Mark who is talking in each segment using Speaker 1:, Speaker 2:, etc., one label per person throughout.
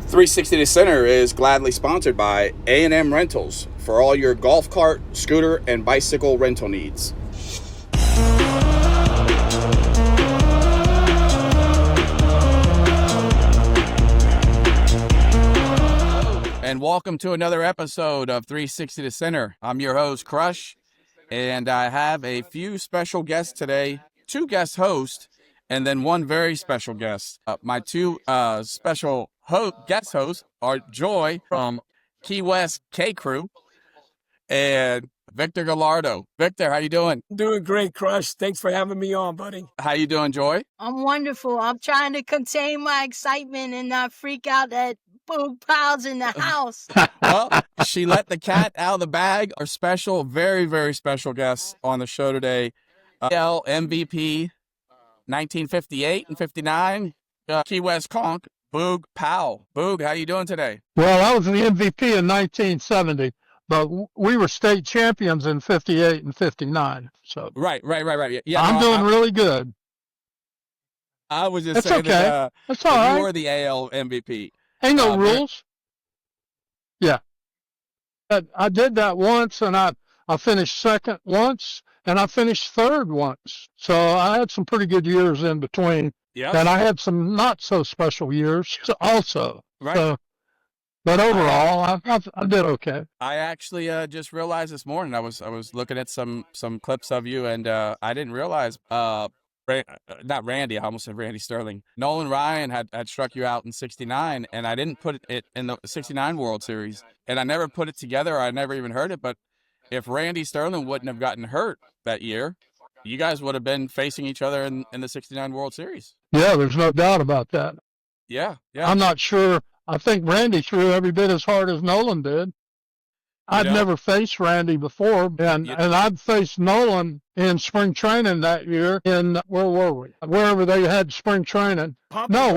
Speaker 1: 360 to Center is gladly sponsored by A&M Rentals for all your golf cart, scooter, and bicycle rental needs. And welcome to another episode of 360 to Center. I'm your host, Crush, and I have a few special guests today, 2 guest hosts, and then 1 very special guest. My 2 special guest hosts are Joy from Key West K Crew and Victor Gallardo. Victor, how you doing?
Speaker 2: Doing great, Crush. Thanks for having me on, buddy.
Speaker 1: How you doing, Joy?
Speaker 3: I'm wonderful. I'm trying to contain my excitement and not freak out that Boog Powell's in the house.
Speaker 1: Well, she let the cat out of the bag. Our special, very, very special guest on the show today, AL MVP 1958 and 59, Key West Conch, Boog Powell. Boog, how you doing today?
Speaker 4: Well, I was the MVP in 1970, but we were state champions in 58 and 59. So
Speaker 1: Right. Yeah,
Speaker 4: I'm doing really good.
Speaker 1: I was just
Speaker 4: It's
Speaker 1: saying
Speaker 4: okay.
Speaker 1: that,
Speaker 4: That's all
Speaker 1: you
Speaker 4: right.
Speaker 1: were the AL MVP.
Speaker 4: Ain't no rules. Yeah. But I did that once, and I finished second once, and I finished third once. So I had some pretty good years in between.
Speaker 1: Yes.
Speaker 4: And I had some not so special years also.
Speaker 1: Right.
Speaker 4: So, but overall, I did okay.
Speaker 1: I actually just realized this morning I was looking at some clips of you, and I didn't realize not Randy, I almost said Randy Sterling. Nolan Ryan had struck you out in 69, and I didn't put it in the 69 World Series, and I never put it together. I never even heard it, but if Randy Sterling wouldn't have gotten hurt that year, you guys would have been facing each other in the 69 World Series.
Speaker 4: Yeah, there's no doubt about that.
Speaker 1: Yeah.
Speaker 4: I'm not sure. I think Randy threw every bit as hard as Nolan did. I'd never faced Randy before, and I'd faced Nolan in spring training that year in, where were we? Wherever they had spring training. No,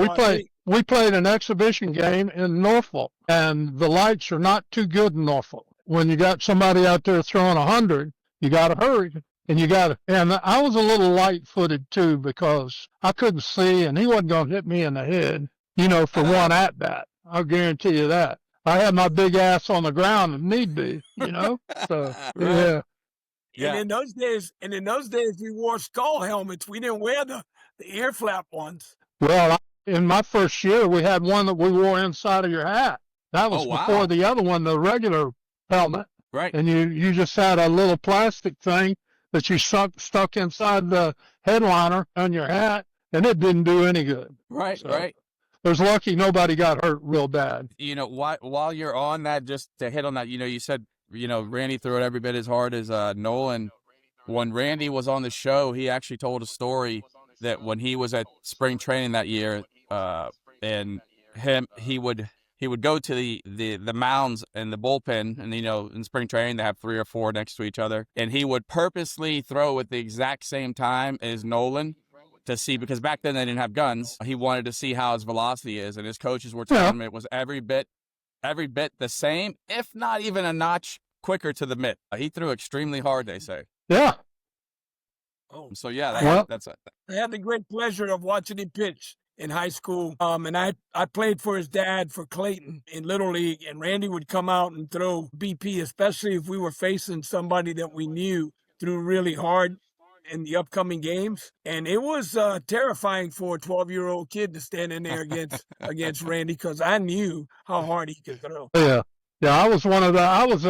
Speaker 4: we played an exhibition game in Norfolk, and the lights are not too good in Norfolk. When you got somebody out there throwing 100, you got to hurry. And I was a little light-footed, too, because I couldn't see, and he wasn't going to hit me in the head, for one at-bat. I'll guarantee you that. I had my big ass on the ground if need be, So,
Speaker 1: Right.
Speaker 2: Yeah. And in those days, we wore skull helmets. We didn't wear the ear flap ones.
Speaker 4: Well, in my first year, we had one that we wore inside of your hat. That was before the other one, the regular helmet.
Speaker 1: Right.
Speaker 4: And you just had a little plastic thing that you stuck inside the headliner on your hat, and it didn't do any good.
Speaker 1: Right.
Speaker 4: It was lucky nobody got hurt real bad.
Speaker 1: While you're on that, just to hit on that, you said, Randy threw it every bit as hard as Nolan. When Randy was on the show, he actually told a story that when he was at spring training that year, and he would go to the mounds and the bullpen, and in spring training they have 3 or 4 next to each other, and he would purposely throw at the exact same time as Nolan to see, because back then they didn't have guns. He wanted to see how his velocity is, and his coaches were telling him it was every bit the same, if not even a notch quicker to the mitt. He threw extremely hard, they say.
Speaker 4: Yeah.
Speaker 1: Oh, so yeah, that's it.
Speaker 2: I had the great pleasure of watching him pitch in high school, and I played for his dad for Clayton in Little League, and Randy would come out and throw BP, especially if we were facing somebody that we knew threw really hard in the upcoming games. And it was terrifying for a 12-year-old kid to stand in there against Randy, because I knew how hard he could throw.
Speaker 4: Yeah. I was one of the. I was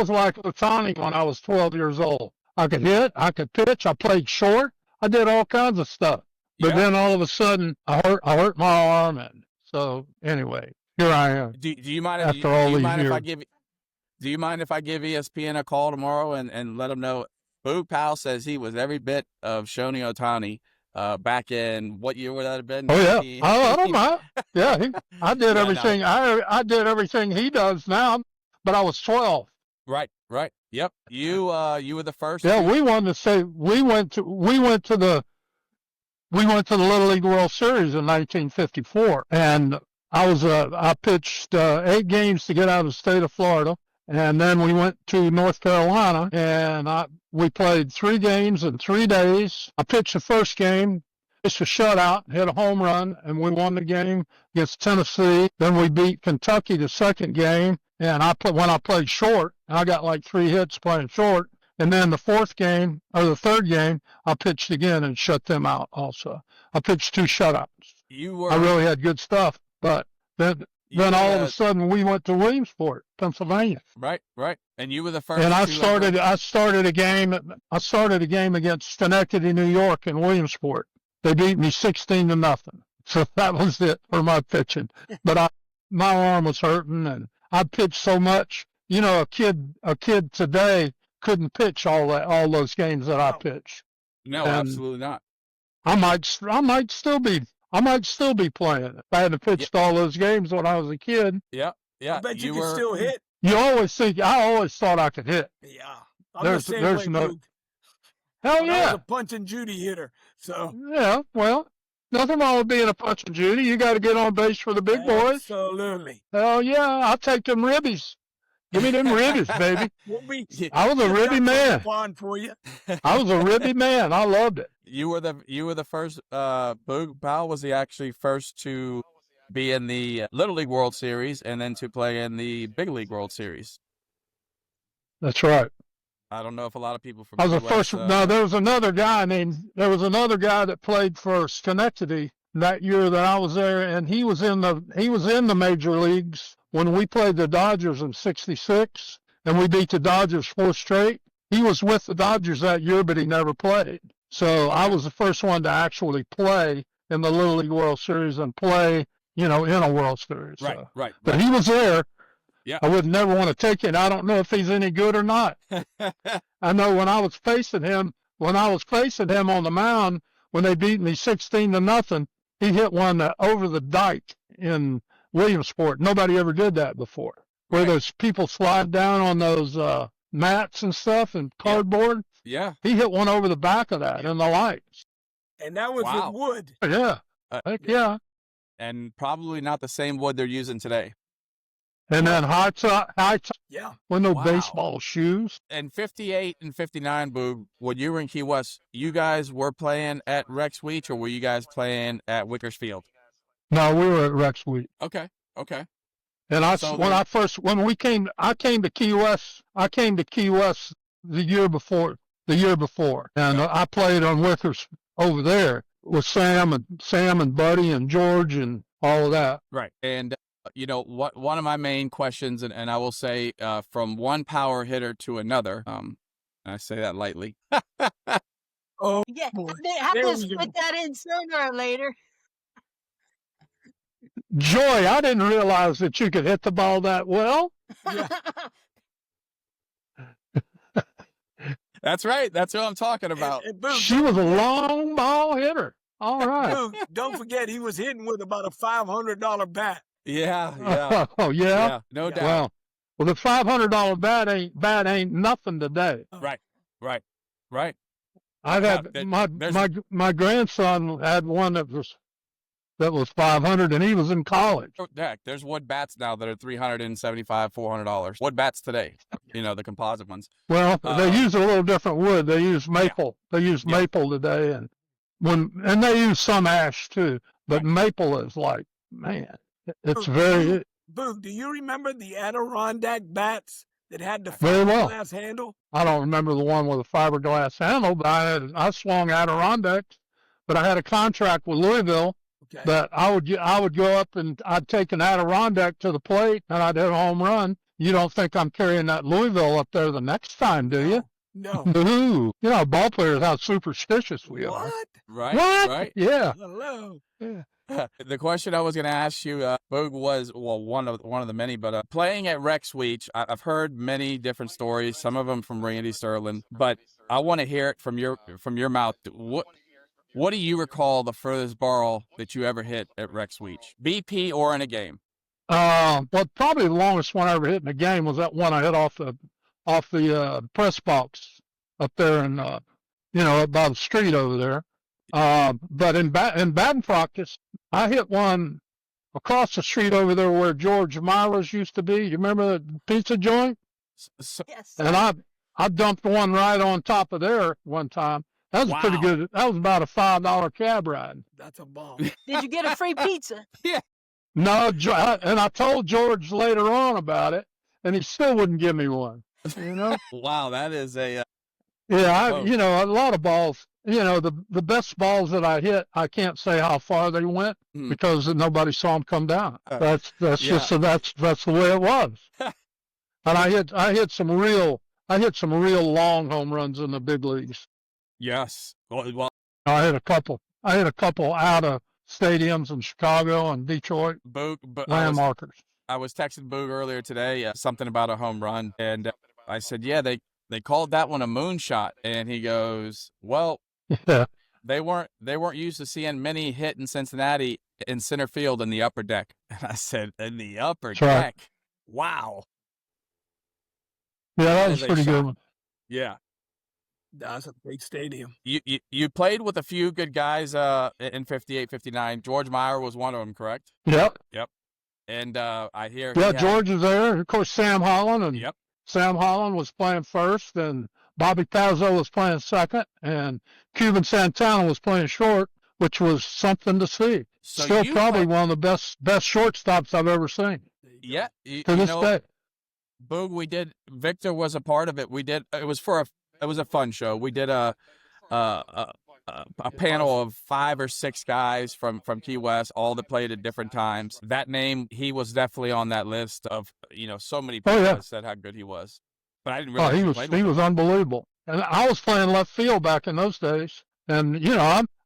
Speaker 4: like Latani when I was 12 years old. I could hit, I could pitch, I played short, I did all kinds of stuff. But then all of a sudden, I hurt my arm, and so anyway, here I am.
Speaker 1: Do you mind
Speaker 4: after all these years?
Speaker 1: Do you mind if I give ESPN a call tomorrow and let them know? Boog Powell says he was every bit of Shohei Ohtani back in, what year would that have been?
Speaker 4: Oh yeah, I don't mind. Yeah, I did everything. No. I did everything he does now, but I was 12.
Speaker 1: Right. Yep. You were the first.
Speaker 4: Yeah, we won the state. We went to the Little League World Series in 1954, and I pitched 8 games to get out of the state of Florida. And then we went to North Carolina, and we played 3 games in 3 days. I pitched the first game, pitched a shutout, hit a home run, and we won the game against Tennessee. Then we beat Kentucky the second game, and when I played short, I got like 3 hits playing short. And then the third game, I pitched again and shut them out also. I pitched 2 shutouts. I really had good stuff, but then all of a sudden we went to Williamsport, Pennsylvania.
Speaker 1: Right. And you were the first.
Speaker 4: And I started a game against Schenectady, New York in Williamsport. They beat me 16-0. So that was it for my pitching. But my arm was hurting, and I pitched so much. You know, a kid today couldn't pitch all those games that I pitched.
Speaker 1: No, and absolutely not.
Speaker 4: I might still be playing if I hadn't pitched all those games when I was a kid.
Speaker 1: Yeah.
Speaker 2: I bet you could still hit.
Speaker 4: I always thought I could hit.
Speaker 2: Yeah.
Speaker 4: There's no. Hell yeah.
Speaker 2: I was a punch and Judy hitter. So.
Speaker 4: Yeah, well, nothing wrong with being a punch and Judy. You got to get on base for the big boys.
Speaker 2: Absolutely.
Speaker 4: Hell yeah. I'll take them ribbies. Give me them ribbies, baby. I was a ribby man.
Speaker 2: For you.
Speaker 4: I was a ribby man. I loved it.
Speaker 1: You were the first. Boog Powell was actually first to be in the Little League World Series and then to play in the Big League World Series.
Speaker 4: That's right.
Speaker 1: I don't know if a lot of people from.
Speaker 4: I was the first. No, there was another guy that played for Schenectady that year that I was there, and he was in the major leagues when we played the Dodgers in '66, and we beat the Dodgers 4 straight. He was with the Dodgers that year, but he never played. So I was the first one to actually play in the Little League World Series and play, in a World Series.
Speaker 1: Right.
Speaker 4: But he was there.
Speaker 1: Yeah.
Speaker 4: I would never want to take it. I don't know if he's any good or not. I know when I was facing him on the mound, when they beat me 16-0, he hit one over the dike in Williamsport. Nobody ever did that before. Where those people slide down on those mats and stuff and cardboard.
Speaker 1: Yeah.
Speaker 4: He hit one over the back of that in the lights.
Speaker 2: And that was with wood.
Speaker 4: Yeah. Heck yeah.
Speaker 1: And probably not the same wood they're using today.
Speaker 4: And then high top, with no baseball shoes.
Speaker 1: And 58 and 59, Boog, when you were in Key West, you guys were playing at Rex Weech, or were you guys playing at Wickers Field?
Speaker 4: No, we were at Rex Weech.
Speaker 1: Okay.
Speaker 4: And I came to Key West. I came to Key West the year before, and I played on Wickers over there with Sam and Buddy and George and all of that.
Speaker 1: Right. And one of my main questions, and I will say from one power hitter to another, and I say that lightly.
Speaker 2: Oh,
Speaker 3: yeah,
Speaker 2: boy.
Speaker 3: they have to split that in sooner or later.
Speaker 4: Joy, I didn't realize that you could hit the ball that well.
Speaker 2: Yeah.
Speaker 1: That's right. That's what I'm talking about.
Speaker 4: She was a long ball hitter. All right.
Speaker 2: Don't forget, he was hitting with about a $500 bat.
Speaker 1: Yeah.
Speaker 4: Oh, yeah?
Speaker 1: No doubt.
Speaker 4: Well, the $500 bat ain't nothing today.
Speaker 1: Right.
Speaker 4: I've had my grandson had one that was $500, and he was in college.
Speaker 1: Heck, there's wood bats now that are $375, $400. Wood bats today, the composite ones.
Speaker 4: Well, they use a little different wood. They use maple. Yeah. They use maple today, and they use some ash too. But maple is like, man, it's very.
Speaker 2: Boog, do you remember the Adirondack bats that had the fiberglass handle?
Speaker 4: I don't remember the one with the fiberglass handle, but I swung Adirondacks. But I had a contract with Louisville.
Speaker 2: Okay.
Speaker 4: That I would go up and I'd take an Adirondack to the plate and I'd hit a home run. You don't think I'm carrying that Louisville up there the next time, do you?
Speaker 2: No.
Speaker 4: No. Ball players, how superstitious we are.
Speaker 2: What?
Speaker 1: Right.
Speaker 4: Yeah.
Speaker 2: Hello.
Speaker 4: Yeah.
Speaker 1: The question I was going to ask you, Boog, was one of the many, but playing at Rex Weech, I've heard many different stories, some of them from Randy Sterling, but I want to hear it from your mouth. What do you recall the furthest ball that you ever hit at Rex Weech, BP or in a game?
Speaker 4: Well, probably the longest one I ever hit in a game was that one I hit off the press box up there in up by the street over there. But in batting practice, I hit one across the street over there where George Myra's used to be. You remember the pizza joint?
Speaker 3: Yes.
Speaker 4: And I dumped one right on top of there one time. That was pretty good. That was about a $5 cab ride.
Speaker 2: That's a bomb.
Speaker 3: Did you get a free pizza?
Speaker 1: Yeah.
Speaker 4: No, and I told George later on about it, and he still wouldn't give me one. You know?
Speaker 1: Wow, that is a
Speaker 4: Yeah, a lot of balls. The best balls that I hit, I can't say how far they went because nobody saw them come down. That's just that's the way it was. And I hit some real long home runs in the big leagues.
Speaker 1: yes. Well,
Speaker 4: I hit a couple out of stadiums in Chicago and Detroit,
Speaker 1: Boog,
Speaker 4: landmarkers.
Speaker 1: I was texting Boog earlier today, something about a home run, and I said, yeah, they called that one a moonshot, and he goes, well,
Speaker 4: Yeah.
Speaker 1: they weren't used to seeing many hit in Cincinnati in center field in the upper deck. And I said, in the upper
Speaker 4: That's right.
Speaker 1: deck? Wow.
Speaker 4: Yeah, that was
Speaker 1: is a
Speaker 4: pretty
Speaker 1: shot.
Speaker 4: good one.
Speaker 1: Yeah.
Speaker 2: That's a big stadium.
Speaker 1: You played with a few good guys in 58, 59. George Meyer was one of them, correct?
Speaker 4: Yep.
Speaker 1: And I hear
Speaker 4: Yeah, George was there. Of course, Sam Holland. And
Speaker 1: Yep.
Speaker 4: Sam Holland was playing first, and Bobby Pazzo was playing second, and Cuban Santana was playing short, which was something to see.
Speaker 1: So
Speaker 4: Still
Speaker 1: you
Speaker 4: probably
Speaker 1: played-
Speaker 4: one of the best shortstops I've ever seen
Speaker 1: Yeah.
Speaker 4: to this day.
Speaker 1: Boog, Victor was a part of it. It was a fun show. We did a panel of 5 or 6 guys from Key West, all that played at different times. That name, he was definitely on that list of, so many people that said how good he was. But I didn't realize
Speaker 4: he was unbelievable. And I was playing left field back in those days. And,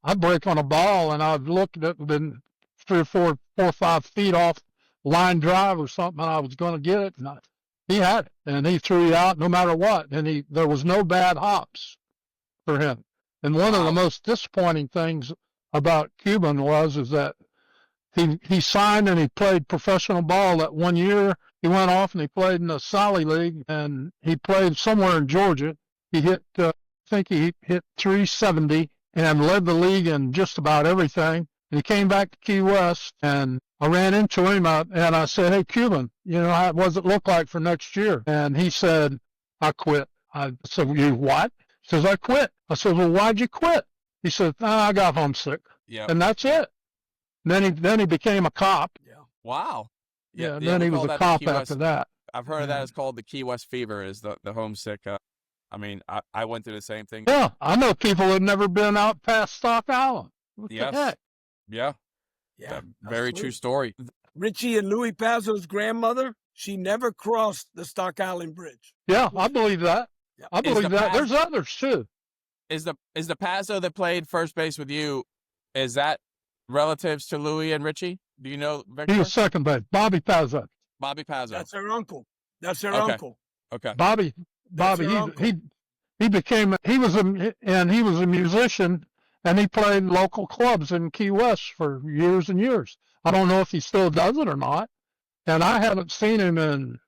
Speaker 4: I'd break on a ball, and I'd look at it, been 3 or 5 feet off line drive or something, and I was going to get it. And he had it, and he threw it out no matter what. And there was no bad hops for him. And one of the most disappointing things about Cuban is that he signed and he played professional ball that one year. He went off and he played in the Sally League, and he played somewhere in Georgia. He hit, I think he hit 370 and led the league in just about everything. And he came back to Key West, and I ran into him and I said, "Hey, Cuban, what does it look like for next year?" And he said, "I quit." I said, "You what?" He says, "I quit." I said, "Well, why'd you quit?" He said, "I got homesick."
Speaker 1: Yeah.
Speaker 4: And that's it. Then he became a cop.
Speaker 2: Yeah.
Speaker 1: Wow.
Speaker 4: Yeah, and then he was a cop after that.
Speaker 1: I've heard of that. It's called the Key West fever, is the homesick. I went through the same thing.
Speaker 4: Yeah, I know people that have never been out past Stock Island. What the heck?
Speaker 1: Yeah.
Speaker 2: Yeah.
Speaker 1: Very true story.
Speaker 2: Richie and Louis Pazzo's grandmother, she never crossed the Stock Island Bridge.
Speaker 4: Yeah, I believe that.
Speaker 2: Yeah.
Speaker 4: I believe that. There's others too.
Speaker 1: Is the Pazzo that played first base with you, is that relatives to Louis and Richie? Do you know Victor?
Speaker 4: He was second base. Bobby Pazzo.
Speaker 1: Bobby Pazzo.
Speaker 2: That's her uncle. That's her
Speaker 1: Okay.
Speaker 2: uncle.
Speaker 1: Okay.
Speaker 4: Bobby, he was a musician, and he played local clubs in Key West for years and years. I don't know if he still does it or not, and I haven't seen him in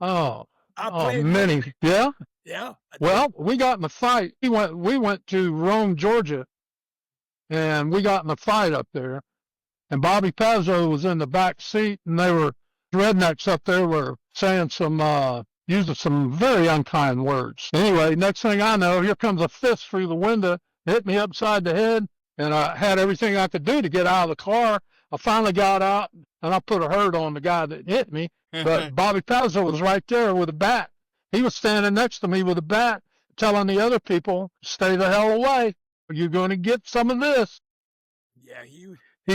Speaker 4: many. Yeah.
Speaker 2: Yeah.
Speaker 4: Well, we got in a fight. We went to Rome, Georgia, and we got in a fight up there. And Bobby Pazzo was in the back seat, and they were rednecks up there were saying using some very unkind words. Anyway, next thing I know, here comes a fist through the window, hit me upside the head, and I had everything I could do to get out of the car. I finally got out, and I put a hurt on the guy that hit me. But Bobby Pazzo was right there with a bat. He was standing next to me with a bat, telling the other people, "Stay the hell away. You're going to get some of this."
Speaker 2: Yeah,
Speaker 4: he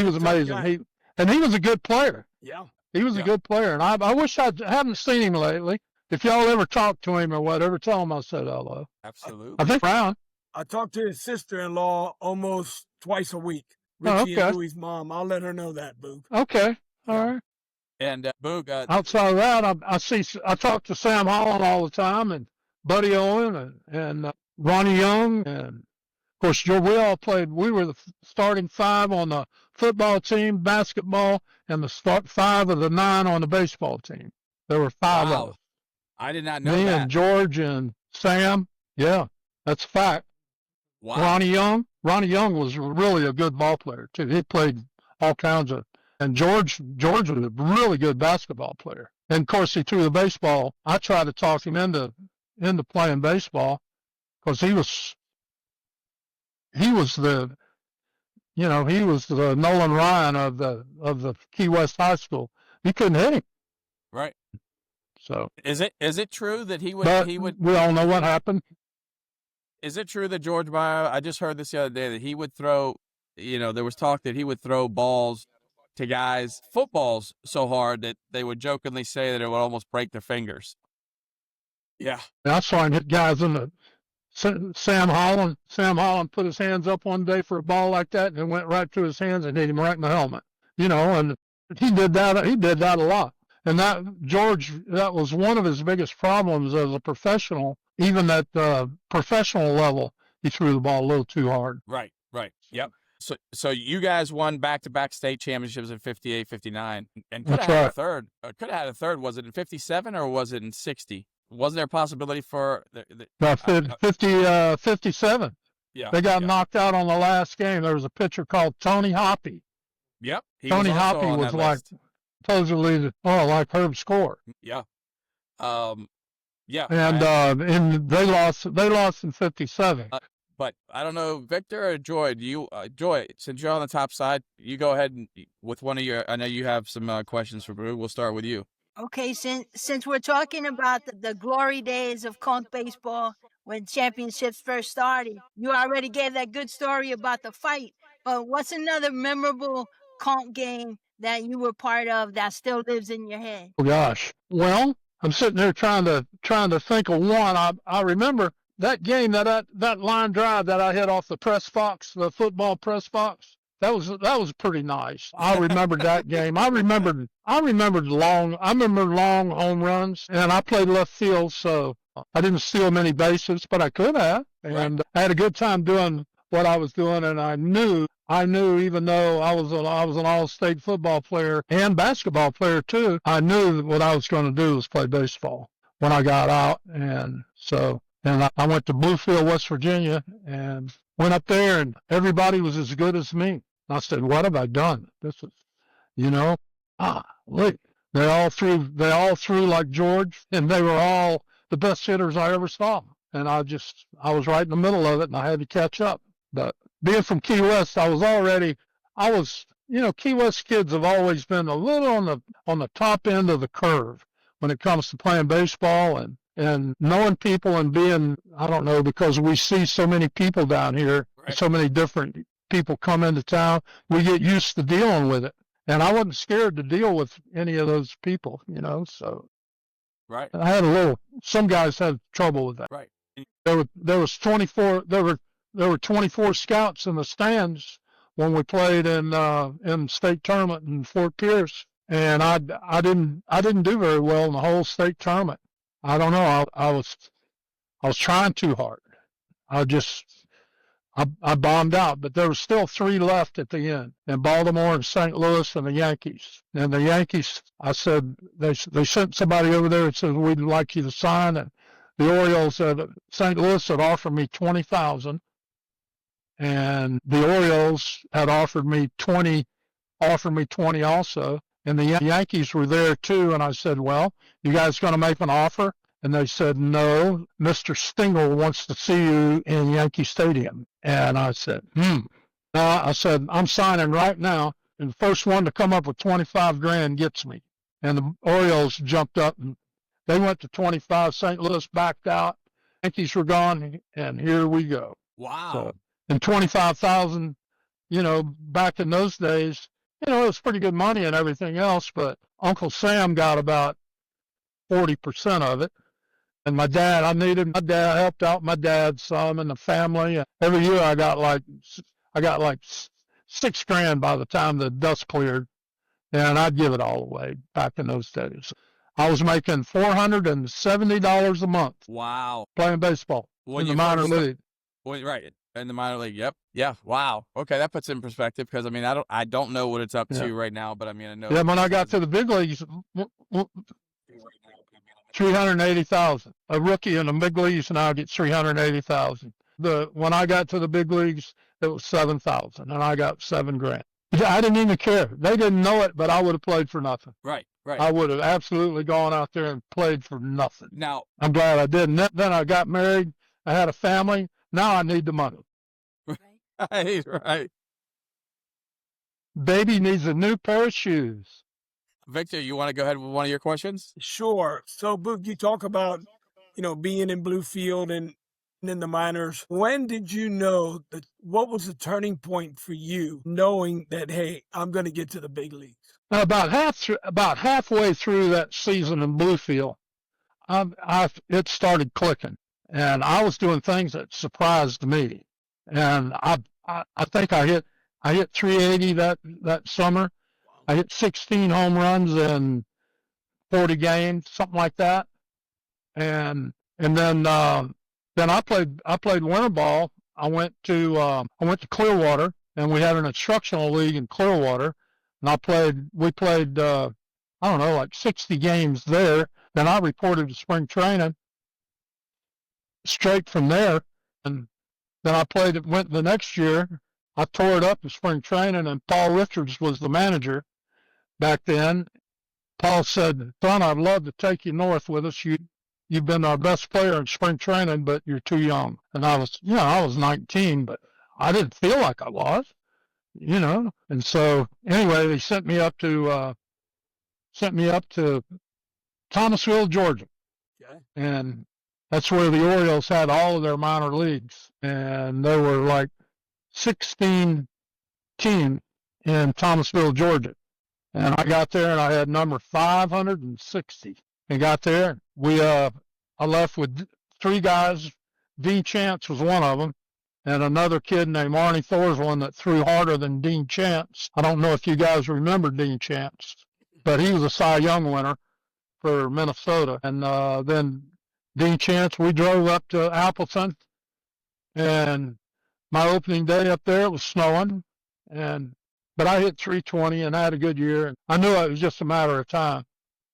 Speaker 4: was amazing. He was a good player.
Speaker 2: Yeah.
Speaker 4: He was a good player, and I wish I haven't seen him lately. If y'all ever talk to him or whatever, tell him I said hello.
Speaker 1: Absolutely.
Speaker 4: I think Brown.
Speaker 2: I talk to his sister-in-law almost twice a week. Richie and Louie's mom. I'll let her know that, Boog.
Speaker 4: Okay. All right.
Speaker 1: And Boog,
Speaker 4: outside of that, I talk to Sam Holland all the time, and Buddy Owen, and Ronnie Young, and of course we all played. We were the starting 5 on the football team, basketball, and the start 5 of the 9 on the baseball team. There were 5 of us.
Speaker 1: I did not know
Speaker 4: Me
Speaker 1: that.
Speaker 4: and George and Sam. Yeah, that's a fact.
Speaker 1: Wow.
Speaker 4: Ronnie Young was really a good ball player too. He played all kinds of. And George was a really good basketball player. And of course, he threw the baseball. I tried to talk him into playing baseball because he was he was the Nolan Ryan of the Key West High School. You couldn't hit him.
Speaker 1: Right.
Speaker 4: So
Speaker 1: is it true that he would
Speaker 4: but we all know what happened.
Speaker 1: Is it true that George Meyer, I just heard this the other day, that he would throw, there was talk that he would throw balls to guys, footballs, so hard that they would jokingly say that it would almost break their fingers. Yeah.
Speaker 4: I saw him hit guys in the Sam Holland. Sam Holland put his hands up one day for a ball like that, and it went right through his hands and hit him right in the helmet. And he did that. He did that a lot. And that was one of his biggest problems as a professional. Even at the professional level, he threw the ball a little too hard.
Speaker 1: Right. Yep. So you guys won back-to-back state championships in 58, 59, and could have had a third. Could have had a third. Was it in 57 or was it in 60? Wasn't there a possibility for
Speaker 4: 57?
Speaker 1: Yeah.
Speaker 4: They got knocked out on the last game. There was a pitcher called Tony Hoppy.
Speaker 1: Yep.
Speaker 4: Tony Hoppy was like supposedly like Herb Score.
Speaker 1: Yeah. Yeah.
Speaker 4: And they lost in 57.
Speaker 1: But I don't know, Victor or Joy, Joy, since you're on the top side, you go ahead and with one of your, I know you have some questions for Boog. We'll start with you.
Speaker 3: Okay, since we're talking about the glory days of Conch baseball when championships first started, you already gave that good story about the fight. But what's another memorable Conch game that you were part of that still lives in your head?
Speaker 4: Oh gosh, well, I'm sitting there trying to think of one. I remember that game, that line drive that I hit off the press box, the football press box. That was pretty nice. I remembered that game. I remembered long home runs, and I played left field, so I didn't steal many bases, but I could have. And I had a good time doing what I was doing, and I knew even though I was an all-state football player and basketball player too, I knew that what I was going to do was play baseball when I got out. And I went to Bluefield, West Virginia, and went up there, and everybody was as good as me. I said, what have I done? This is, look, they all threw like George, and they were all the best hitters I ever saw. And I was right in the middle of it, and I had to catch up. But being from Key West, Key West kids have always been a little on the top end of the curve when it comes to playing baseball and knowing people and being, I don't know, because we see so many people down here, so many different people come into town, we get used to dealing with it. And I wasn't scared to deal with any of those people, so.
Speaker 1: Right.
Speaker 4: I had some guys had trouble with that.
Speaker 1: Right.
Speaker 4: There were 24 scouts in the stands when we played in state tournament in Fort Pierce, and I didn't do very well in the whole state tournament. I don't know. I was trying too hard. I bombed out, but there were still 3 left at the end, in Baltimore and St. Louis and the Yankees. And the Yankees, I said, they sent somebody over there and said, we'd like you to sign. And the Orioles at St. Louis had offered me $20,000, and the Orioles had offered me 20 also. And the Yankees were there too, and I said, well, you guys going to make an offer? And they said, no, Mr. Stingle wants to see you in Yankee Stadium. And I said, I said, I'm signing right now, and the first one to come up with $25,000 gets me. And the Orioles jumped up, and they went to 25. St. Louis backed out. Yankees were gone, and here we go.
Speaker 1: Wow.
Speaker 4: So, and 25,000, back in those days, it was pretty good money and everything else, but Uncle Sam got about 40% of it. And my dad, I helped out my dad some and the family. Every year I got like $6,000 by the time the dust cleared, and I'd give it all away back in those days. I was making $470 a month.
Speaker 1: Wow.
Speaker 4: Playing baseball in the minor league.
Speaker 1: Right. In the minor league. Yep. Yeah. Wow. Okay. That puts it in perspective because, I don't know what it's up to right now, but I know. Yeah.
Speaker 4: When I got to the big leagues, 380,000. A rookie in the big leagues now gets 380,000. When I got to the big leagues, it was 7,000, and I got $7,000. I didn't even care. They didn't know it, but I would have played for nothing.
Speaker 1: Right.
Speaker 4: I would have absolutely gone out there and played for nothing.
Speaker 1: Now,
Speaker 4: I'm glad I didn't. Then I got married. I had a family. Now I need the money.
Speaker 1: Right.
Speaker 4: Baby needs a new pair of shoes.
Speaker 1: Victor, you want to go ahead with one of your questions?
Speaker 2: Sure. So, Boog, you talk about, being in Bluefield and in the minors. When did you know that? What was the turning point for you, knowing that, hey, I'm going to get to the big leagues?
Speaker 4: About halfway through that season in Bluefield, it started clicking, and I was doing things that surprised me. And I think I hit 380 that summer. I hit 16 home runs in 40 games, something like that. And then I played winter ball. I went to Clearwater, and we had an instructional league in Clearwater, and we played I don't know, like 60 games there. Then I reported to spring training straight from there, and then went the next year. I tore it up in spring training, and Paul Richards was the manager back then. Paul said, "Son, I'd love to take you north with us. You've been our best player in spring training, but you're too young." And I was 19, but I didn't feel like I was, And so anyway, they sent me up to Thomasville, Georgia.
Speaker 2: Okay.
Speaker 4: And that's where the Orioles had all of their minor leagues. And there were like 16 teams in Thomasville, Georgia. And I got there and I had number 560. And got there. I left with three guys. Dean Chance was one of them, and another kid named Arnie Thorsland that threw harder than Dean Chance. I don't know if you guys remember Dean Chance, but he was a Cy Young winner for Minnesota. And then Dean Chance, we drove up to Appleton, and my opening day up there, it was snowing, but I hit 320 and I had a good year. And I knew it was just a matter of time.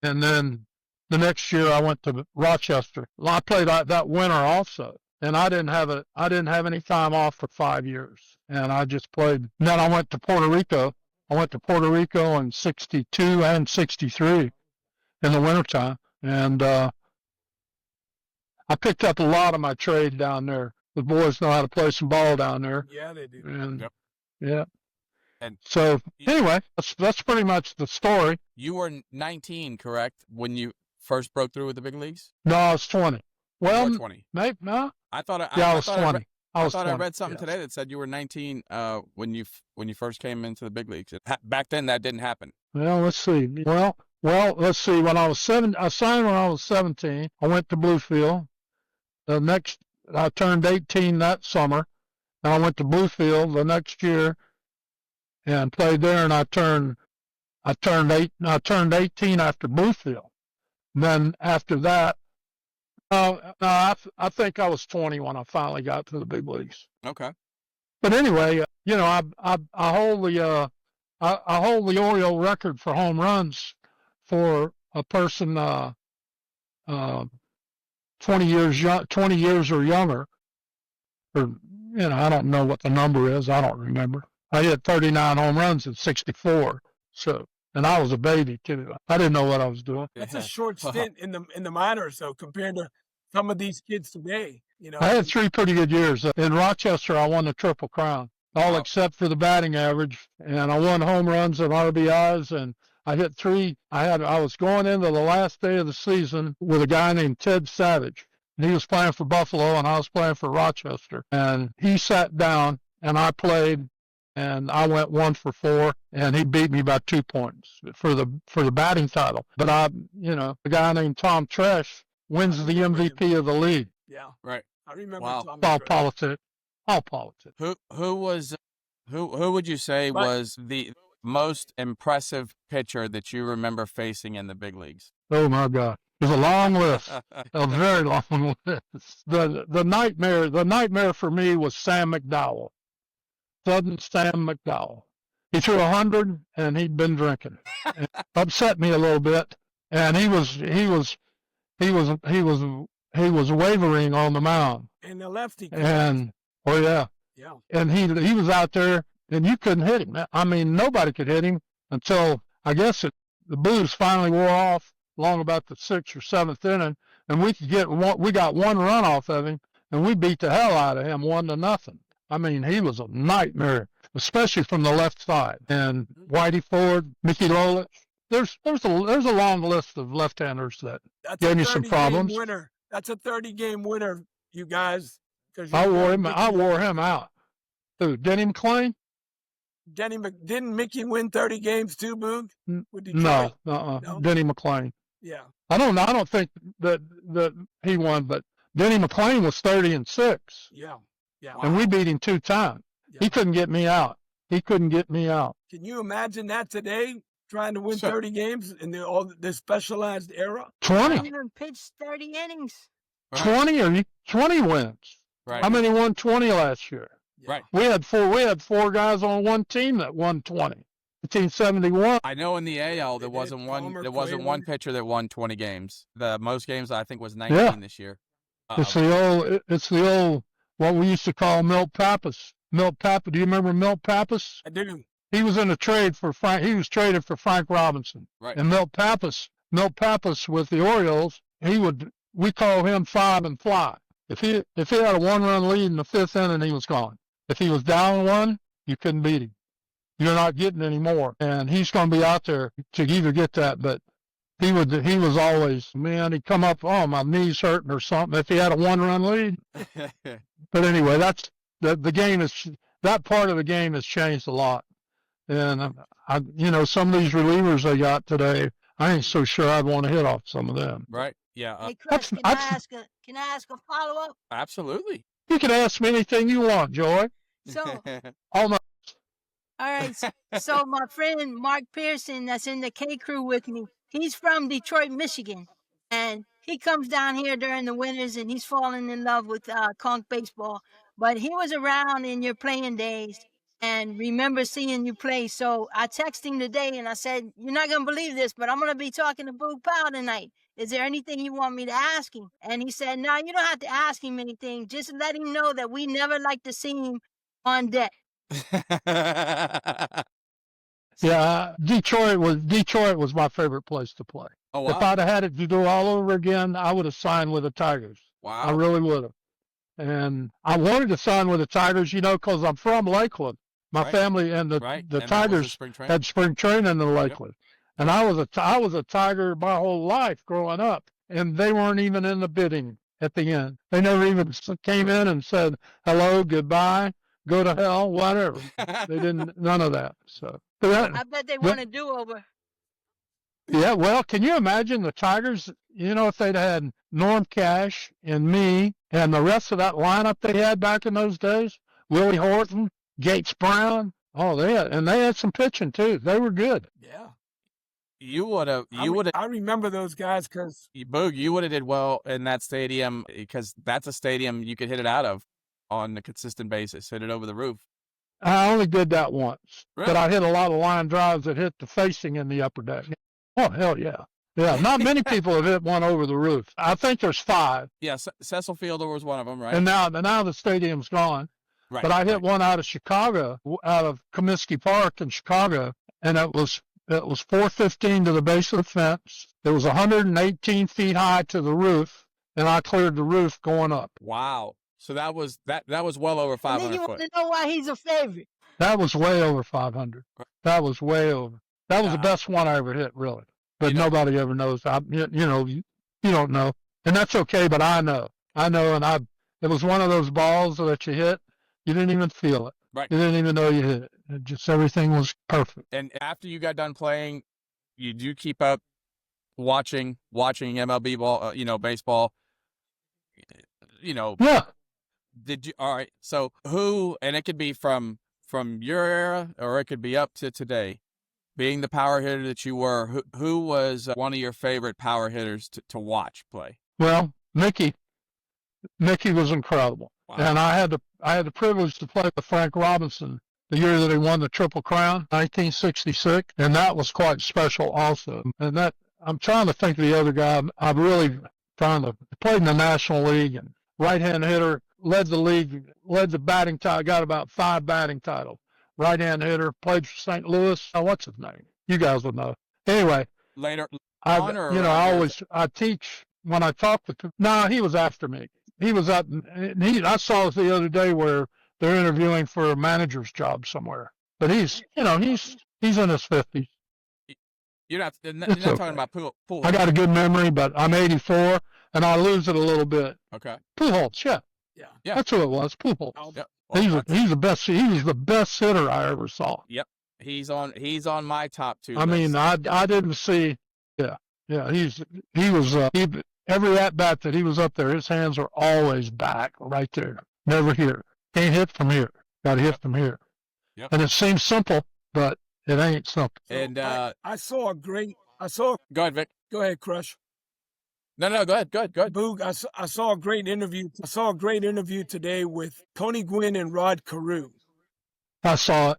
Speaker 4: And then the next year I went to Rochester. Well, I played that winter also, and I didn't have any time off for 5 years, and I just played. And then I went to Puerto Rico. I went to Puerto Rico in '62 and '63 in the wintertime, and I picked up a lot of my trade down there. The boys know how to play some ball down there.
Speaker 2: Yeah, they do.
Speaker 4: And,
Speaker 1: Yep.
Speaker 4: Yeah.
Speaker 1: And
Speaker 4: so anyway, that's pretty much the story.
Speaker 1: You were 19, correct, when you first broke through with the big leagues?
Speaker 4: No, I was 20. Well,
Speaker 1: you were 20.
Speaker 4: Maybe, no.
Speaker 1: I thought
Speaker 4: I was 20.
Speaker 1: I thought I read something today that said you were 19 when you first came into the big leagues. Back then, that didn't happen.
Speaker 4: Well, let's see. Well, let's see. When I was I signed when I was 17. I went to Bluefield. I turned 18 that summer, and I went to Bluefield the next year and played there. And I turned 18 after Bluefield. And then after that, I think I was 20 when I finally got to the big leagues.
Speaker 1: Okay.
Speaker 4: But anyway, I hold the Oriole record for home runs for a person 20 years or younger. Or I don't know what the number is. I don't remember. I hit 39 home runs in '64. So, and I was a baby too. I didn't know what I was doing.
Speaker 2: That's a short stint in the minors, though, compared to some of these kids today.
Speaker 4: I had 3 pretty good years. In Rochester, I won the Triple Crown, all except for the batting average, and I won home runs and RBIs, and I hit 3. I was going into the last day of the season with a guy named Ted Savage, and he was playing for Buffalo, and I was playing for Rochester, and he sat down, and I played. And I went 1 for 4, and he beat me by 2 points for the batting title. But a guy named Tom Tresh wins the MVP of the league.
Speaker 2: Yeah,
Speaker 1: right.
Speaker 2: I remember.
Speaker 1: Wow.
Speaker 2: Tom
Speaker 4: All
Speaker 2: Tresh.
Speaker 4: politics. All politics.
Speaker 1: Who would you say was the most impressive pitcher that you remember facing in the big leagues?
Speaker 4: Oh my God, there's a long list, a very long list. The nightmare for me was Sam McDowell. Southern Sam McDowell. He threw 100 and he'd been drinking. It upset me a little bit. And he was wavering on the mound.
Speaker 2: And the lefty.
Speaker 4: And yeah. And he was out there and you couldn't hit him. I mean, nobody could hit him until I guess the booze finally wore off along about the 6th or 7th inning, and we got 1 run off of him, and we beat the hell out of him 1-0. I mean, he was a nightmare, especially from the left side. And Whitey Ford, Mickey Lolich. There's a long list of left-handers that gave me some problems.
Speaker 2: Winner. That's a 30-game winner, you guys.
Speaker 4: I wore him out. Who? Denny McClain?
Speaker 2: Didn't Mickey win 30 games too, Boog?
Speaker 4: No. Denny McClain.
Speaker 2: Yeah.
Speaker 4: I don't think that he won, but Denny McClain was 30-6.
Speaker 2: Yeah. Yeah.
Speaker 4: And we beat him 2 times. Yeah. He couldn't get me out. Can you imagine that today? Trying to win 30 games in the specialized era?
Speaker 3: 20. He even pitched 30 innings.
Speaker 4: Right. 20 wins.
Speaker 1: Right.
Speaker 4: How many won 20 last year?
Speaker 1: Right.
Speaker 4: We had four guys on one team that won 20. 1971.
Speaker 1: I know in the AL there wasn't one pitcher that won 20 games. The most games I think was 19 this year.
Speaker 4: It's the old what we used to call Milt Pappas. Milt Pappas. Do you remember Milt Pappas?
Speaker 2: I do.
Speaker 4: He was in a trade for Frank. He was traded for Frank Robinson.
Speaker 1: Right.
Speaker 4: And Milt Pappas with the Orioles, we call him 5 and fly. If he had a 1-run lead in the 5th inning, he was gone. If he was down 1, you couldn't beat him. You're not getting any more. And he's going to be out there to either get that, but he was always, man, he'd come up, oh, my knee's hurting or something if he had a 1-run lead. But anyway, that's the game that part of the game has changed a lot. And some of these relievers they got today, I ain't so sure I'd want to hit off some of them.
Speaker 1: Right. Yeah.
Speaker 3: Hey, Chris, can I ask a follow-up?
Speaker 1: Absolutely.
Speaker 4: You can ask me anything you want, Joy.
Speaker 3: So,
Speaker 4: almost.
Speaker 3: All right. So my friend Mark Pearson, that's in the K Crew with me, he's from Detroit, Michigan, and he comes down here during the winters, and he's falling in love with conch baseball. But he was around in your playing days and remember seeing you play. So I texted him today, and I said, "You're not gonna believe this, but I'm gonna be talking to Boog Powell tonight. Is there anything you want me to ask him?" And he said, "No, you don't have to ask him anything. Just let him know that we never like to see him on deck."
Speaker 4: Yeah, Detroit was my favorite place to play.
Speaker 1: Oh, wow.
Speaker 4: If I'd have had it to do all over again, I would have signed with the Tigers.
Speaker 1: Wow.
Speaker 4: I really would have. And I wanted to sign with the Tigers, because I'm from Lakeland. My family and the Tigers had spring training in Lakeland. Yep. And I was a Tiger my whole life growing up, and they weren't even in the bidding at the end. They never even came in and said hello, goodbye, go to hell, whatever. They didn't, none of that. So
Speaker 3: I bet they want a do-over.
Speaker 4: Yeah, well, can you imagine the Tigers, if they'd had Norm Cash and me and the rest of that lineup they had back in those days, Willie Horton, Gates Brown, they had some pitching too. They were good.
Speaker 2: Yeah.
Speaker 1: You would have.
Speaker 2: I remember those guys because
Speaker 1: Boog, you would have did well in that stadium because that's a stadium you could hit it out of on a consistent basis, hit it over the roof.
Speaker 4: I only did that once,
Speaker 1: really?
Speaker 4: But I hit a lot of line drives that hit the facing in the upper deck. Oh, hell yeah. Yeah, not many people have hit one over the roof. I think there's 5.
Speaker 1: Yeah, Cecil Fielder was one of them, right?
Speaker 4: And now the stadium's gone. Right. But I hit one out of Chicago, out of Comiskey Park in Chicago, and it was 415 to the base of the fence. It was 118 feet high to the roof, and I cleared the roof going up.
Speaker 1: Wow. So that was well over 500
Speaker 3: foot. You
Speaker 1: want
Speaker 3: to know why he's a favorite.
Speaker 4: That was way over 500. That was way over. That was the best one I ever hit, really. But nobody ever knows. You don't know, and that's okay. But I know, and it was one of those balls that you hit. You didn't even feel it.
Speaker 1: Right.
Speaker 4: You didn't even know you hit it. Just everything was perfect.
Speaker 1: And after you got done playing, you do keep up watching MLB ball, baseball.
Speaker 4: Yeah.
Speaker 1: Did you? All right. So who? And it could be from your era, or it could be up to today. Being the power hitter that you were, who was one of your favorite power hitters to watch play?
Speaker 4: Well, Mickey was incredible. Wow. And I had the privilege to play with Frank Robinson the year that he won the Triple Crown, 1966, and that was quite special also. And that I'm trying to think of the other guy. I'm really trying to play in the National League and right-hand hitter, led the batting title, got about 5 batting titles. Right-hand hitter, played for St. Louis. Oh, what's his name? You guys would know. Anyway, I teach when I talk with him. No, he was after me. He was up. I saw it the other day where they're interviewing for a manager's job somewhere. But he's in his 50s.
Speaker 1: You're not
Speaker 4: It's
Speaker 1: talking
Speaker 4: okay.
Speaker 1: about Pujols.
Speaker 4: I got a good memory, but I'm 84, and I lose it a little bit.
Speaker 1: Okay.
Speaker 4: Pujols, yeah.
Speaker 2: Yeah.
Speaker 4: That's who it was, Pujols.
Speaker 1: Yep. Well,
Speaker 4: He was the best hitter I ever saw.
Speaker 1: Yep. He's on my top 2
Speaker 4: I mean, I didn't see. Yeah. He was every at bat that he was up there, his hands were always back, right there. Never here. Can't hit from here. Got to hit from here.
Speaker 1: Yep.
Speaker 4: And it seems simple, but it ain't simple.
Speaker 1: And
Speaker 2: I saw
Speaker 1: go ahead, Vic.
Speaker 2: Go ahead, Crush.
Speaker 1: No, go ahead.
Speaker 2: Boog, I saw a great interview. I saw a great interview today with Tony Gwynn and Rod Carew.
Speaker 4: I saw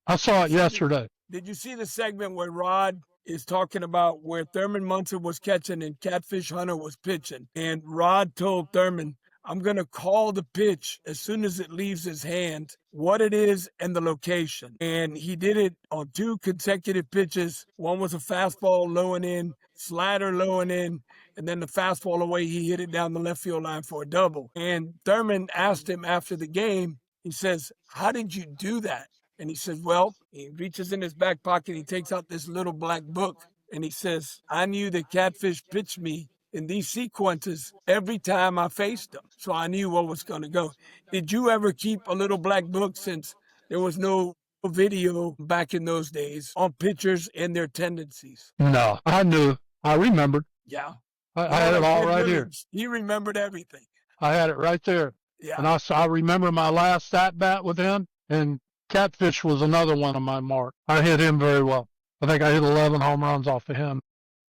Speaker 4: it yesterday.
Speaker 2: Did you see the segment where Rod is talking about where Thurman Munson was catching and Catfish Hunter was pitching? And Rod told Thurman, I'm going to call the pitch as soon as it leaves his hand, what it is and the location. And he did it on 2 consecutive pitches. One was a fastball low and in, slider low and in, and then the fastball away, he hit it down the left field line for a double. And Thurman asked him after the game, he says, how did you do that? And he says, well, he reaches in his back pocket, he takes out this little black book, and he says, I knew that Catfish pitched me in these sequences every time I faced them. So I knew what was going to go. Did you ever keep a little black book, since there was no video back in those days, on pitchers and their tendencies?
Speaker 4: No, I knew. I remembered.
Speaker 2: Yeah.
Speaker 4: I had it all right here.
Speaker 2: He remembered everything.
Speaker 4: I had it right there.
Speaker 2: Yeah.
Speaker 4: And I remember my last at-bat with him, and Catfish was another one of my mark. I hit him very well. I think I hit 11 home runs off of him.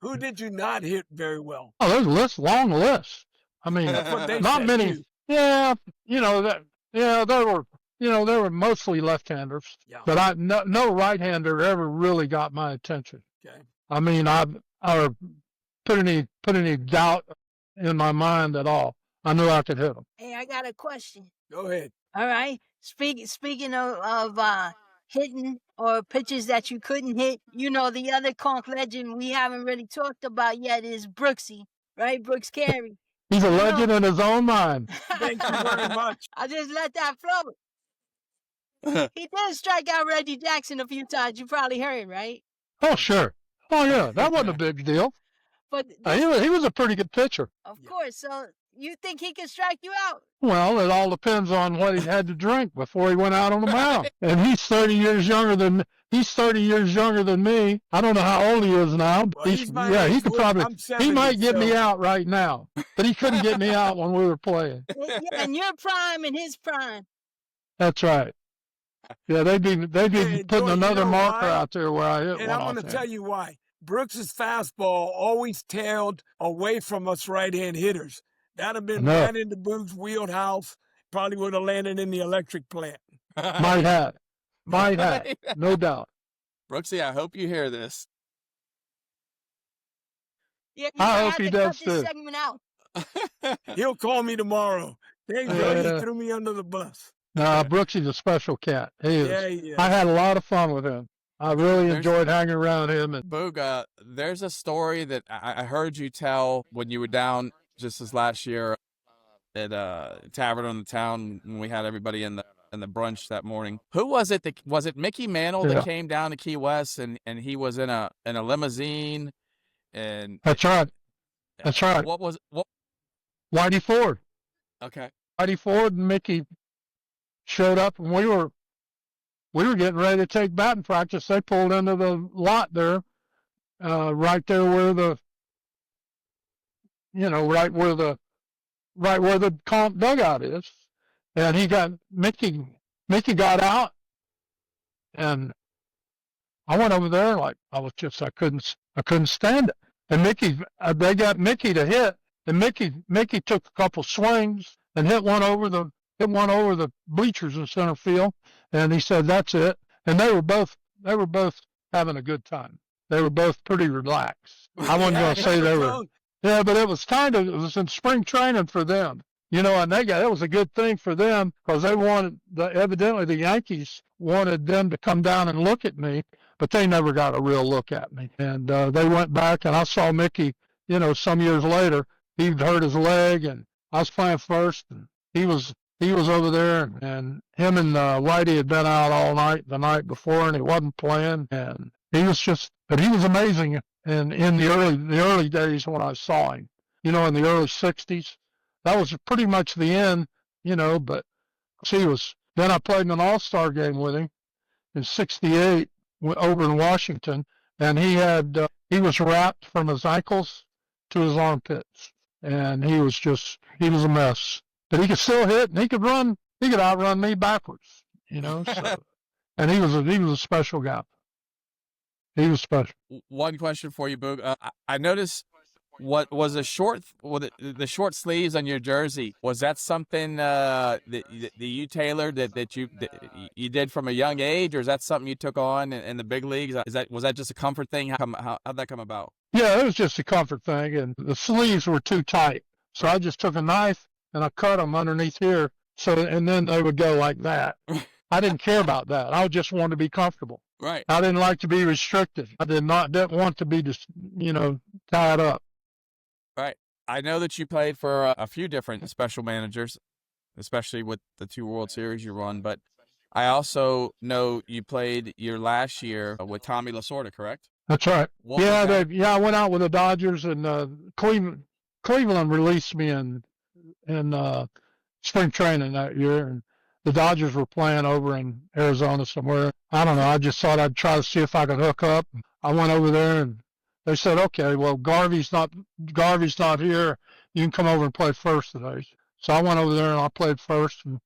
Speaker 2: Who did you not hit very well?
Speaker 4: Oh, there's a list, long list. I mean, not many.
Speaker 2: Too.
Speaker 4: Yeah, there were mostly left-handers,
Speaker 2: Yeah.
Speaker 4: but no right-hander ever really got my attention.
Speaker 2: Okay.
Speaker 4: I mean, I put any doubt in my mind at all. I knew I could hit him.
Speaker 3: Hey, I got a question.
Speaker 2: Go ahead.
Speaker 3: All right. Speaking of hitting or pitches that you couldn't hit, the other Conch legend we haven't really talked about yet is Brooksy, right? Brooks Carey.
Speaker 4: He's a legend in his own mind.
Speaker 2: Thank you very much.
Speaker 3: I just let that float. He did strike out Reggie Jackson a few times. You probably heard, right?
Speaker 4: Oh, sure. Oh, yeah. That wasn't a big deal.
Speaker 3: But
Speaker 4: he was a pretty good pitcher.
Speaker 3: Of course. So you think he can strike you out?
Speaker 4: Well, it all depends on what he had to drink before he went out on the mound. And he's 30 years younger than me. I don't know how old he is now. But
Speaker 2: Well,
Speaker 4: he could probably. He might get me out right now, but he couldn't get me out when we were playing.
Speaker 3: And your prime and his prime.
Speaker 4: That's right. Yeah, they'd be putting
Speaker 2: Joy,
Speaker 4: another marker
Speaker 2: why?
Speaker 4: out there where I hit
Speaker 2: And
Speaker 4: one
Speaker 2: I'm
Speaker 4: off
Speaker 2: going to
Speaker 4: him.
Speaker 2: tell you why. Brooks's fastball always tailed away from us right-hand hitters. That'd have been right into Boog's wheelhouse. Probably would have landed in the electric plant.
Speaker 4: Might have. No doubt.
Speaker 1: Brooksy, I hope you hear this.
Speaker 3: Yeah,
Speaker 4: I hope he does
Speaker 3: cut this
Speaker 4: too.
Speaker 3: segment out.
Speaker 2: He'll call me tomorrow. Dang, Joey, he threw me under the bus.
Speaker 4: No, Brooksy's a special cat. He is.
Speaker 2: Yeah, he is.
Speaker 4: I had a lot of fun with him. I really enjoyed hanging around him. And
Speaker 1: Boog, there's a story that I heard you tell when you were down just this last year at Tavern on the Town when we had everybody in the brunch that morning. Who was it? Was it Mickey Mantle that came down to Key West and he was in a limousine? And
Speaker 4: That's right. That's right.
Speaker 1: What was what?
Speaker 4: Whitey Ford.
Speaker 1: Okay.
Speaker 4: Whitey Ford and Mickey showed up, and we were getting ready to take batting practice. They pulled into the lot there, right there where the, right where the Conch dugout is. And Mickey got out, and I went over there like I couldn't stand it. And they got Mickey to hit, and Mickey took a couple swings and hit one over the bleachers in center field, and he said, "That's it." And they were both having a good time. They were both pretty relaxed. I wasn't going to say they were. Yeah, but it was in spring training for them, and it was a good thing for them because evidently the Yankees wanted them to come down and look at me, but they never got a real look at me. And they went back, and I saw Mickey, some years later. He'd hurt his leg, and I was playing first, and he was he was over there, and him and Whitey had been out all night the night before, and he wasn't playing, and but he was amazing. And in the early days when I saw him, in the early '60s, that was pretty much the end, But Then I played in an All-Star game with him in '68 over in Washington, and he was wrapped from his ankles to his armpits, and he was a mess. But he could still hit, and he could run. He could outrun me backwards, So, and he was a special guy. He was special.
Speaker 1: One question for you, Boog. I noticed what was the short sleeves on your jersey. Was that something that you tailored that you did from a young age, or is that something you took on in the big leagues? Was that just a comfort thing? How'd that come about?
Speaker 4: Yeah, it was just a comfort thing, and the sleeves were too tight, so I just took a knife and I cut them underneath here, and then they would go like that. I didn't care about that. I just wanted to be comfortable.
Speaker 1: Right.
Speaker 4: I didn't like to be restricted. I didn't want to be just tied up.
Speaker 1: Right. I know that you played for a few different special managers, especially with the 2 World Series you won, but I also know you played your last year with Tommy Lasorda, correct?
Speaker 4: That's right. I went out with the Dodgers, and Cleveland released me in spring training that year, and the Dodgers were playing over in Arizona somewhere. I don't know. I just thought I'd try to see if I could hook up. I went over there, and they said, "Okay, well, Garvey's not here. You can come over and play first today." So I went over there and I played first, and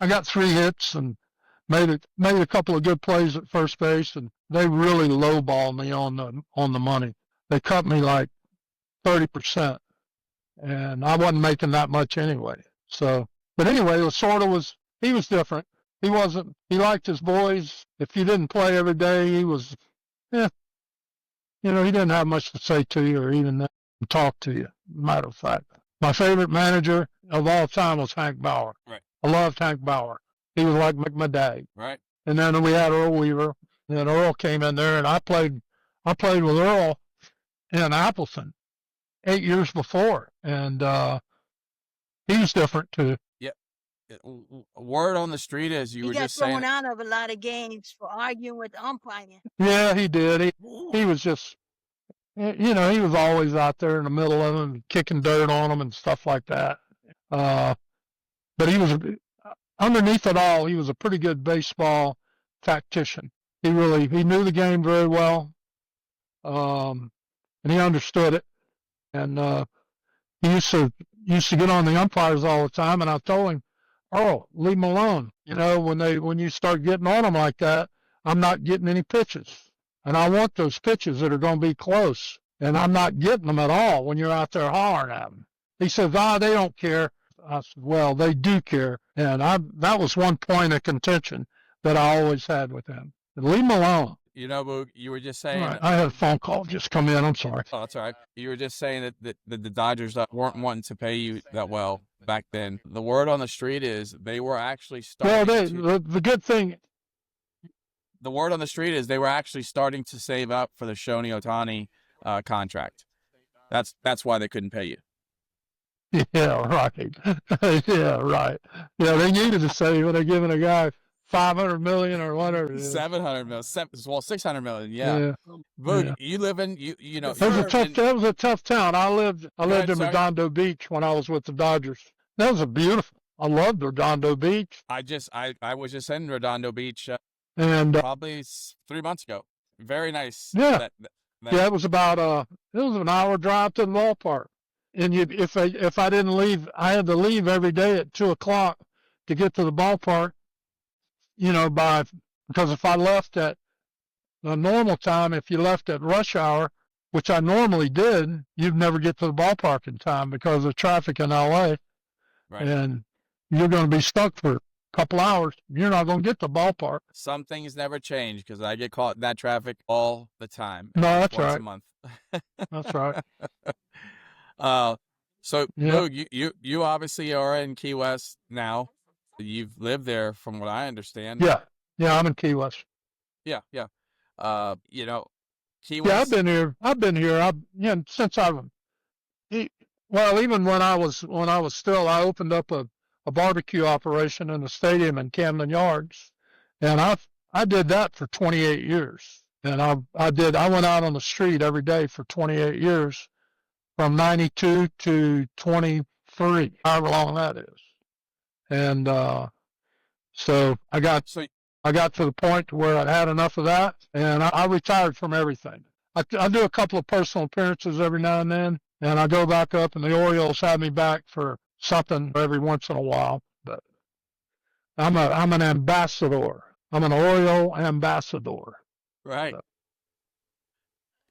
Speaker 4: I got 3 hits and made a couple of good plays at first base, and they really lowballed me on the money. They cut me like 30%, and I wasn't making that much anyway. So, but anyway, Lasorda was different. He liked his boys. If you didn't play every day, he was, he didn't have much to say to you or even talk to you. Matter of fact, my favorite manager of all time was Hank Bauer.
Speaker 1: Right.
Speaker 4: I loved Hank Bauer. He was like my dad.
Speaker 1: Right.
Speaker 4: And then we had Earl Weaver. And then Earl came in there, and I played with Earl in Appleton 8 years before, and he was different too.
Speaker 1: Yeah. Word on the street is you were just saying.
Speaker 3: He got thrown out of a lot of games for arguing with the umpire.
Speaker 4: Yeah, he did. He was just, he was always out there in the middle of them, kicking dirt on them and stuff like that. But he was, underneath it all, he was a pretty good baseball tactician. He knew the game very well, and he understood it. And he used to get on the umpires all the time, and I told him, "Oh, leave them alone. When you start getting on them like that, I'm not getting any pitches, and I want those pitches that are going to be close, and I'm not getting them at all when you're out there hollering at them." He says, "They don't care." I said, "Well, they do care," and that was one point of contention that I always had with him. Leave them alone.
Speaker 1: Boog, you were just saying.
Speaker 4: Right. I had a phone call just come in. I'm sorry.
Speaker 1: Oh, that's all right. You were just saying that the Dodgers weren't wanting to pay you that well back then. The word on the street is they were actually starting.
Speaker 4: Well, the good thing.
Speaker 1: The word on the street is they were actually starting to save up for the Shohei Ohtani contract. That's why they couldn't pay you.
Speaker 4: Yeah, right. Yeah, right. Yeah, they needed to save when they're giving a guy $500 million or whatever.
Speaker 1: $700 million. $600 million. Yeah. Boog, you live in
Speaker 4: That was a tough town. I lived in Redondo Beach when I was with the Dodgers. That was beautiful. I loved Redondo Beach.
Speaker 1: I was just in Redondo Beach
Speaker 4: and
Speaker 1: probably 3 months ago. Very nice.
Speaker 4: Yeah. It was about it was an hour drive to the ballpark. And if I didn't leave, I had to leave every day at 2:00 to get to the ballpark. Because if I left at the normal time, if you left at rush hour, which I normally did, you'd never get to the ballpark in time because of traffic in LA.
Speaker 1: Right.
Speaker 4: And you're going to be stuck for a couple hours. You're not going to get to the ballpark.
Speaker 1: Some things never change because I get caught in that traffic all the time.
Speaker 4: No, that's
Speaker 1: once
Speaker 4: right.
Speaker 1: a month.
Speaker 4: That's right.
Speaker 1: So
Speaker 4: Yeah.
Speaker 1: Boog, you obviously are in Key West now. You've lived there, from what I understand.
Speaker 4: Yeah, I'm in Key West.
Speaker 1: Yeah. Key West.
Speaker 4: Yeah, I've been here. Since even when I was still, I opened up a a barbecue operation in the stadium in Camden Yards, and I did that for 28 years. And I went out on the street every day for 28 years, from 92 to 23, however long that is. And so I got to the point where I had enough of that, and I retired from everything. I do a couple of personal appearances every now and then, and I go back up, and the Orioles have me back for something every once in a while. But I'm an ambassador. I'm an Oriole ambassador.
Speaker 1: Right.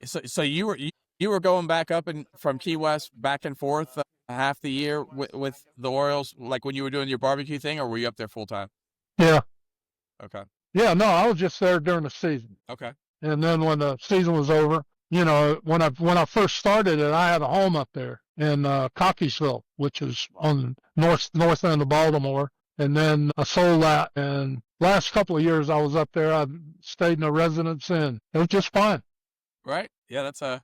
Speaker 1: So you were going back up and from Key West back and forth half the year with the Orioles, like when you were doing your barbecue thing, or were you up there full time?
Speaker 4: Yeah.
Speaker 1: Okay.
Speaker 4: Yeah, no, I was just there during the season.
Speaker 1: Okay.
Speaker 4: And then when the season was over, when I first started it, I had a home up there in Cockeysville, which is on north end of Baltimore. And then I sold that, and last couple of years I was up there. I stayed in a residence inn. It was just fine.
Speaker 1: Right. Yeah, that's a.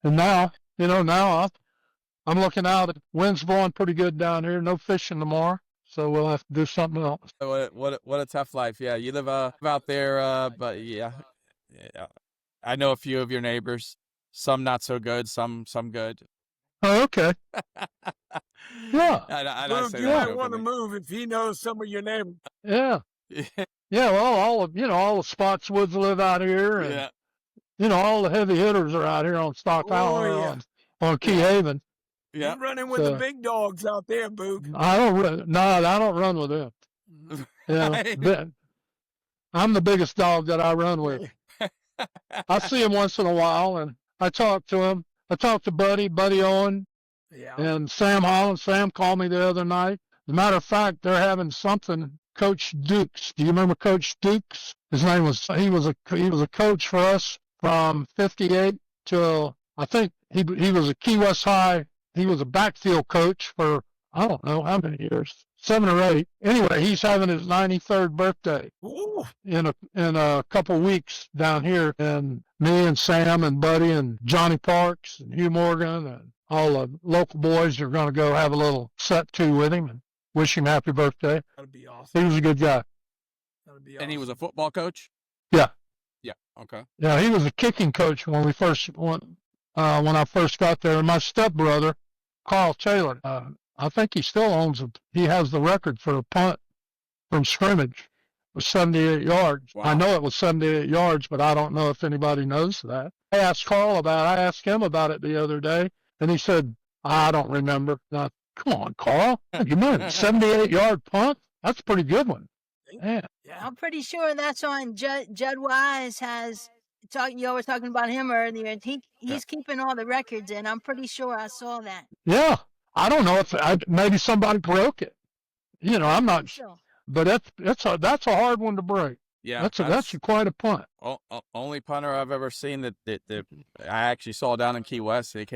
Speaker 4: And now, I'm looking out at wind's blowing pretty good down here. No fishing tomorrow, so we'll have to do something else.
Speaker 1: What a tough life. Yeah, you live out there, but yeah, I know a few of your neighbors. Some not so good. Some good.
Speaker 4: Oh, okay. Yeah.
Speaker 2: Boog, you might want to move if he knows some of your neighbors.
Speaker 4: Yeah. Yeah. Well, all the Spotswoods live out here, and all the heavy hitters are out here on Stock Island, on Key Haven.
Speaker 2: Yeah. You're running with the big dogs out there, Boog.
Speaker 4: I don't run with them. Yeah. I'm the biggest dog that I run with. I see him once in a while, and I talk to him. I talked to Buddy Owen, and Sam Holland. Sam called me the other night. As a matter of fact, they're having something. Coach Dukes. Do you remember Coach Dukes? His name was. He was a coach for us from '58 till I think he was a Key West High. He was a backfield coach for I don't know how many years, 7 or 8. Anyway, he's having his 93rd birthday in a couple weeks down here, and me and Sam and Buddy and Johnny Parks and Hugh Morgan and all the local boys are going to go have a little set to with him and wish him happy birthday.
Speaker 2: That'd be awesome.
Speaker 4: He was a good guy.
Speaker 2: That'd be awesome.
Speaker 1: And he was a football coach?
Speaker 4: Yeah.
Speaker 1: Yeah. Okay.
Speaker 4: Yeah, he was a kicking coach when I first got there. And my stepbrother, Carl Taylor, I think he still he has the record for a punt from scrimmage with 78 yards. Wow. I know it was 78 yards, but I don't know if anybody knows that. I asked him about it the other day, and he said, I don't remember. Now, come on, Carl. You mean 78-yard punt? That's a pretty good one. Yeah.
Speaker 3: I'm pretty sure that's on Judd Wise you were talking about him earlier, and he's keeping all the records, and I'm pretty sure I saw that.
Speaker 4: Yeah. I don't know if maybe somebody broke it. I'm not sure. But that's a hard one to break.
Speaker 1: Yeah.
Speaker 4: That's quite a punt.
Speaker 1: Only punter I've ever seen that I actually saw down in Key West. They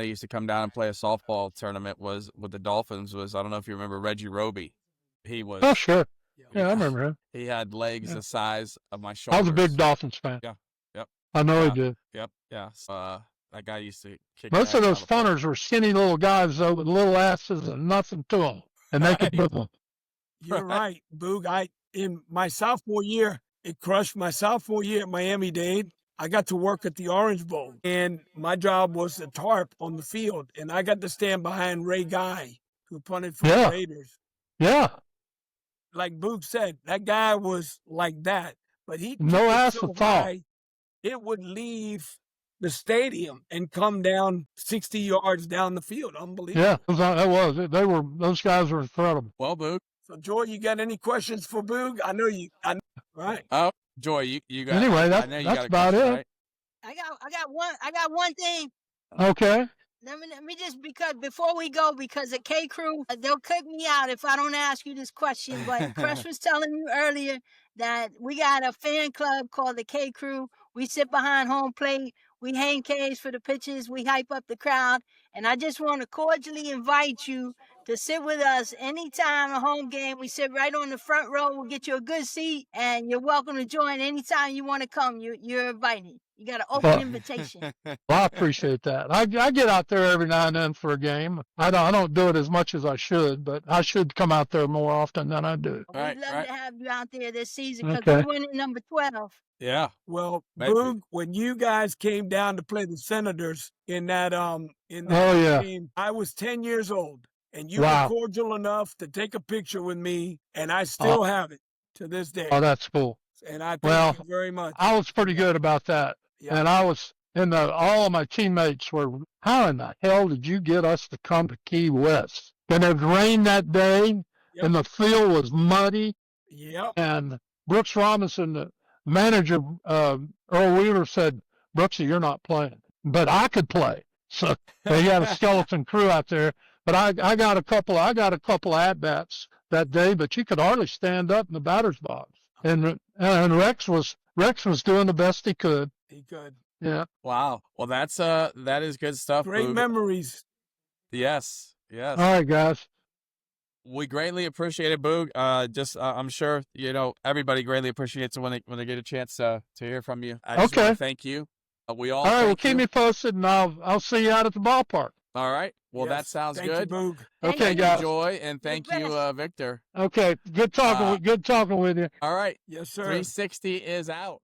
Speaker 1: used to come down and play a softball tournament with the Dolphins I don't know if you remember Reggie Roby. He was.
Speaker 4: Oh, sure. Yeah, I remember him.
Speaker 1: He had legs the size of my shoulders.
Speaker 4: I was a big Dolphins fan.
Speaker 1: Yeah. Yep.
Speaker 4: I know he did.
Speaker 1: Yep. Yeah. So, that guy used to kick.
Speaker 4: Most of those punters were skinny little guys, though, with little asses and nothing to them, and they could move them.
Speaker 2: You're right, Boog. In my sophomore year, it crushed my sophomore year at Miami-Dade. I got to work at the Orange Bowl, and my job was the tarp on the field, and I got to stand behind Ray Guy, who punted for the Raiders.
Speaker 4: Yeah.
Speaker 2: Like Boog said, that guy was like that, but he
Speaker 4: no ass so high,
Speaker 2: it would leave the stadium and come down 60 yards down the field. Unbelievable.
Speaker 4: Yeah, those guys were incredible.
Speaker 1: Well, Boog.
Speaker 2: So, Joy, you got any questions for Boog? I know, right.
Speaker 1: Oh, Joy, you got.
Speaker 4: Anyway, that's about it. Right?
Speaker 3: I got one thing.
Speaker 4: Okay.
Speaker 3: Let me just, because before we go, because the K Crew, they'll kick me out if I don't ask you this question. But Crush was telling you earlier that we got a fan club called the K Crew. We sit behind home plate. We hang K's for the pitches. We hype up the crowd. And I just want to cordially invite you to sit with us anytime a home game. We sit right on the front row. We'll get you a good seat, and you're welcome to join anytime you want to come. You're invited. You got an open invitation.
Speaker 4: Well, I appreciate that. I get out there every now and then for a game. I don't do it as much as I should, but I should come out there more often than I do.
Speaker 3: We'd love to have you out there this season because
Speaker 4: Okay.
Speaker 3: we're winning number 12.
Speaker 1: Yeah.
Speaker 2: Well, Boog, when you guys came down to play the Senators in that game, I was 10 years old, and you were cordial enough to take a picture with me, and I still have it to this day.
Speaker 4: Oh, that's cool.
Speaker 2: And I thank you very much.
Speaker 4: I was pretty good about that.
Speaker 2: Yeah.
Speaker 4: And I was all of my teammates were, how in the hell did you get us to come to Key West? And it rained that day, and the field was muddy.
Speaker 2: Yep.
Speaker 4: And Brooks Robinson, the manager, Earl Wheeler, said, "Brooksy, you're not playing." But I could play. So they had a skeleton crew out there. But I got a couple at-bats that day, but you could hardly stand up in the batter's box. And Rex was doing the best he could.
Speaker 2: He could.
Speaker 4: Yeah.
Speaker 1: Wow. Well, that is good stuff.
Speaker 2: Great
Speaker 1: Boog.
Speaker 2: memories.
Speaker 1: Yes.
Speaker 4: All right, guys.
Speaker 1: We greatly appreciate it, Boog. I'm sure everybody greatly appreciates it when they get a chance to hear from you. I just want to thank you. We all.
Speaker 4: All right. Well, keep me posted, and I'll see you out at the ballpark.
Speaker 1: All right. Well, that sounds good.
Speaker 2: Thank you, Boog.
Speaker 4: Okay, guys.
Speaker 1: Joy, and thank you, Victor.
Speaker 4: Okay. Good talking with you.
Speaker 1: All right.
Speaker 2: Yes, sir.
Speaker 1: 360 is out.